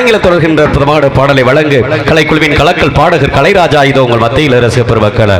தொடர்கின்ற பிரமாட பாடலை வழங்கு கலைக்குழுவின் கலக்கல் பாடகர் கலைராஜா. இதோ உங்கள் மத்தியில் ரசிக பெருமக்கள்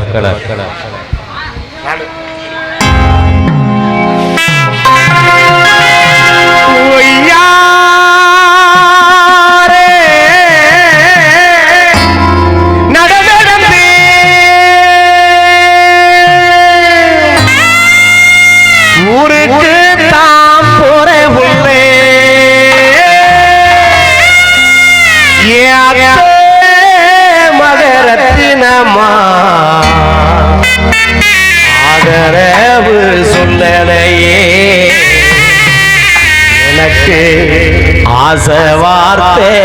ஆதரவு சொல்லலையே எனக்கு ஆசை வார்த்தை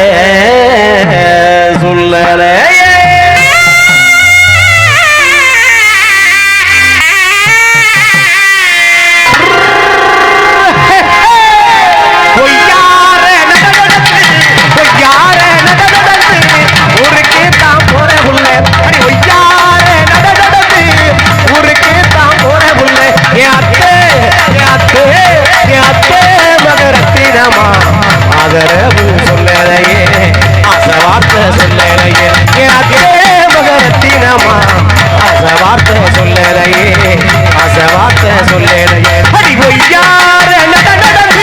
சொல்லலையே ஆதரவு சொல்லலையே ஆசை வார்த்தை சொல்லலையே மகரத்தினமா ஆசை வார்த்தை சொல்லலையே ஆசை வார்த்தை சொல்லலையே அடி பொய்யார நடந்து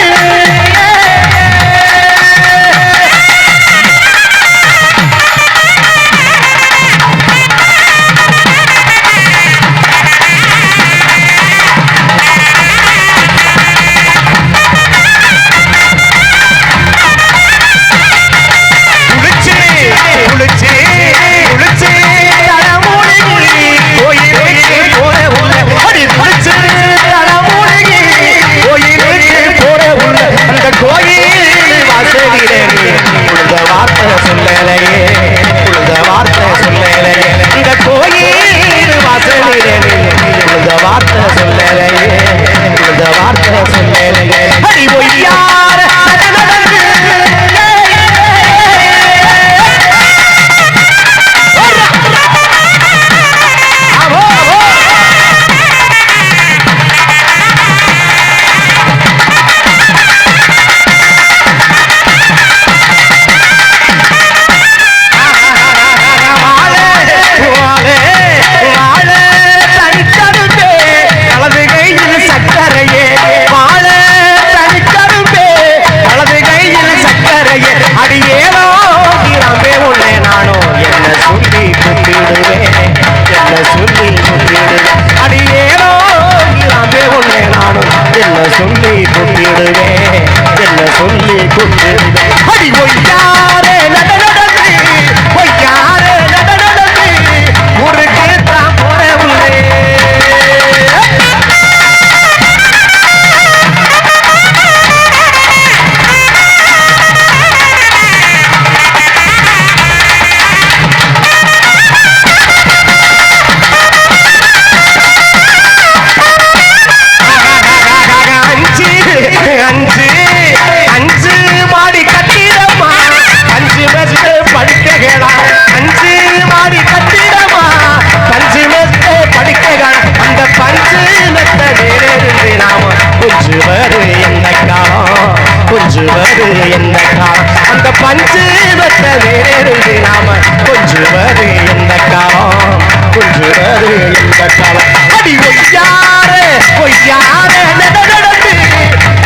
எந்த காலம் அந்த பஞ்சு வெட்ட வேறு நாம கொஞ்சுவது எந்த காலம் கொஞ்சுவது எந்த காலம் அடி ஒய்யாரே ஒய்யாரே நடந்து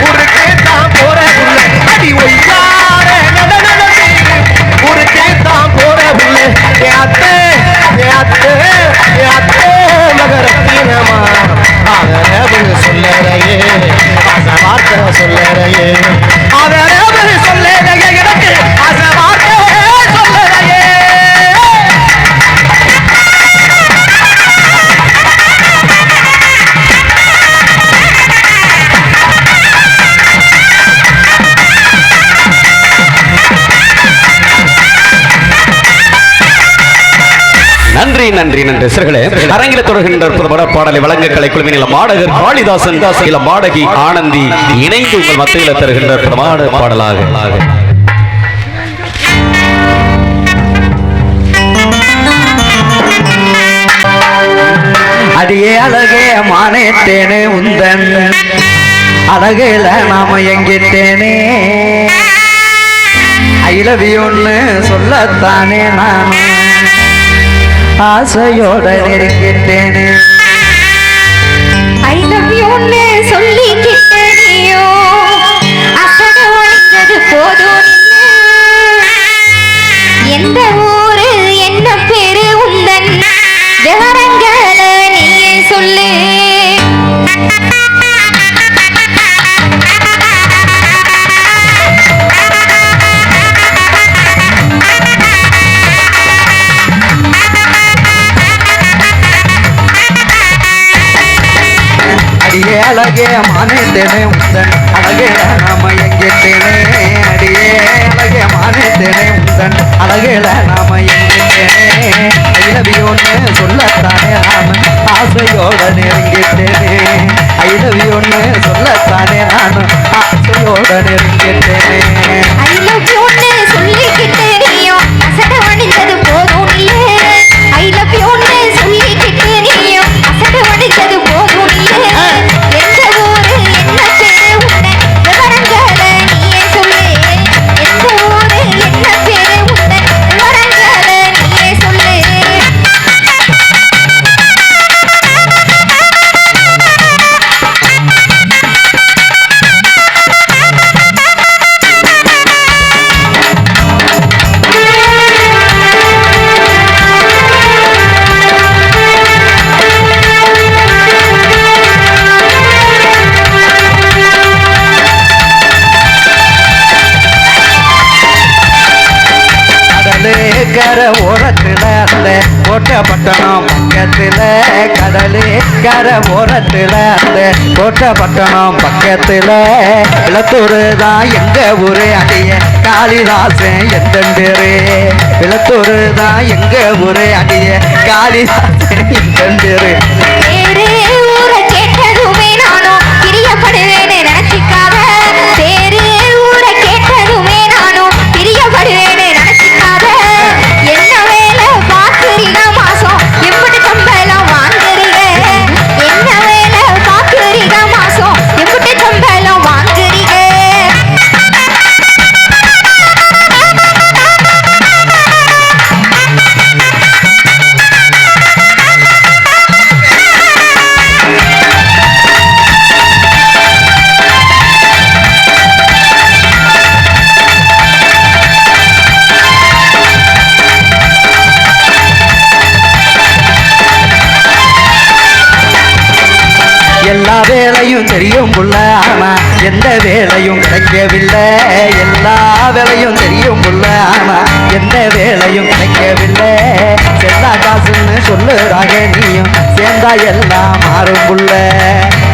ஊருக்கே தான் போற உள்ள அடி ஒய்யாரே நடந்து ஊருக்கே தான் போற உள்ள யாத்தே மகரத்தினமா ஆதரவு சொல்லலையே ஆசை வார்த்தை சொல்லலையே ஆதரவு சொல்லலையே எனக்கு ஆசை வார்த்தை சொல்லலையே நன்றி நன்றி நன்றி சிறுகளே. அரங்கில தொடர்கின்ற பாடலை வழங்க கலைக்குழுவின் மாடகர் காளிதாசன் மாடகி ஆனந்தி இணைந்து உங்கள் மத்தியில் தருகின்ற பிரமாட பாடலாக அடியே அழகே மானேத்தேனே உந்தன் அழகில நாம எங்கிட்டேனே ஐலவியோன்னு சொல்லத்தானே நான் ஆசையோட நெருங்கிட்டேனே I love you ன்னு சொல்லிக்கிட்டு நீயோ அசடு ஒழிஞ்சது போதும் எந்த ஊரு என்ன பேரு உந்தன் விவரங்களை நீயே சொல்லு அடியே அழகே மானேத்தேனே உந்தன் அழகேல நாம எங்கிட்டேனே அடியே அழகே மானேத்தேனே உந்தன் அழகேல நாம எங்கிட்டேனே ஐலவியோன்னு சொல்லத்தானே நாம ஆசையோட நெருங்கிட்டேனே ஐலவியோன்னு சொல்லத்தானே நான் ஆசையோட நெருங்கிட்டேனே I love you ன்னு சொல்லிக்கிட்டு நீயோ அசடு ஒழிஞ்சது போதும் இல்ல I love you ன்னு சொல்லிக்கிட்டு நீயோ அசடு ஒழிஞ்சது போதும் இல்ல எந்த ஊரு என்ன பேரு உந்தன் விவரங்களை நீயே சொல்லு எந்த ஊரு என்ன பேரு உந்தன் விவரங்களை நீயே சொல்லு கர ஓரத்துல அந்த கோட்டப்பட்டணம் பக்கத்துல கடலு கர ஓரத்துல அந்த கோட்டப்பட்டணம் பக்கத்துல விளத்தூரு தான் எங்க ஊரு அடிய காளிதாசன் எந்த பேரு விளத்தூரு தான் எங்க ஊரு அடிய காளிதாசன் எந்த பேரு பேரு ஊரை கேட்டதுமே நானும் பிரியப்படுவேன்னு நினைச்சிக்காத பேரு ஊரை கேட்டதுமே நானும் பிரியப்படுவேன்னு நினைச்சிக்காத என்ன வேலை பாக்குறீங்க மாசம் எப்படி சம்பளம் வாங்குறீங்க என்ன வேலை பாக்குறீங்க மாசம் எப்படி சம்பளம் வாங்குறீங்க எல்லா வேலையும் தெரியும் புள்ள ஆனா எந்த வேலையும் கிடைக்கவில்லை எல்லா வேலையும் தெரியும் புள்ள ஆனா எந்த வேலையும் கிடைக்கவில்லை செல்லா காசுன்னு சொல்லுறாக நீயும் சேர்ந்தா எல்லாம் மாறும் புள்ள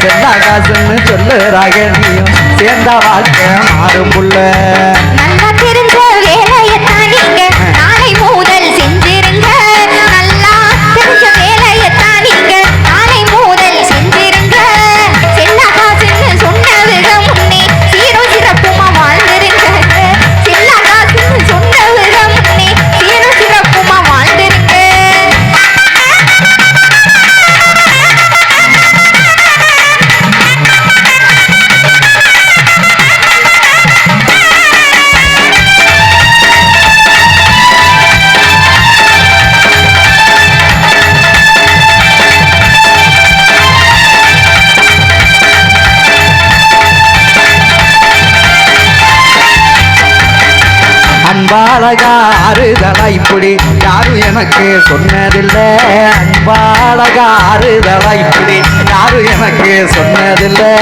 செல்லா காசுன்னு சொல்லுறாக நீயும் சேர்ந்தா வாழ்க்கை மாறும் புள்ள நல்லா தெரிஞ்ச வேலையத்தான் நீங்க நாளை முதல் செஞ்சிருங்க நல்லா தெரிஞ்ச வேலையத்தான் நீங்க நாளை முதல் செஞ்சிருங்க செல்லா காசுன்னு சொன்னதுக முன்னே சீரும் சிறப்புமா வாழ்ந்துருங்க செல்லா காசுன்னு சொன்னதுக முன்னே சீரும் சிறப்புமா வாழ்ந்துருங்க அன்பாலகா ஆறுதலா இப்படி யாரும் எனக்கு சொன்னதில்லை அன்பாலகா ஆறுதலா இப்படி யாரும் எனக்கு சொன்னதில்லை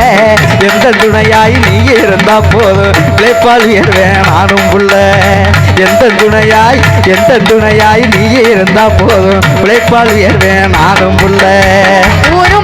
எந்த துணையாய் நீ இருந்தா போதும் பிழைப்பால் ஏறுவேன் நானும் புள்ள எந்த துணையாய் நீ இருந்தா போதும் பிழைப்பால் ஏறுவேன் நானும் புள்ள ஒரு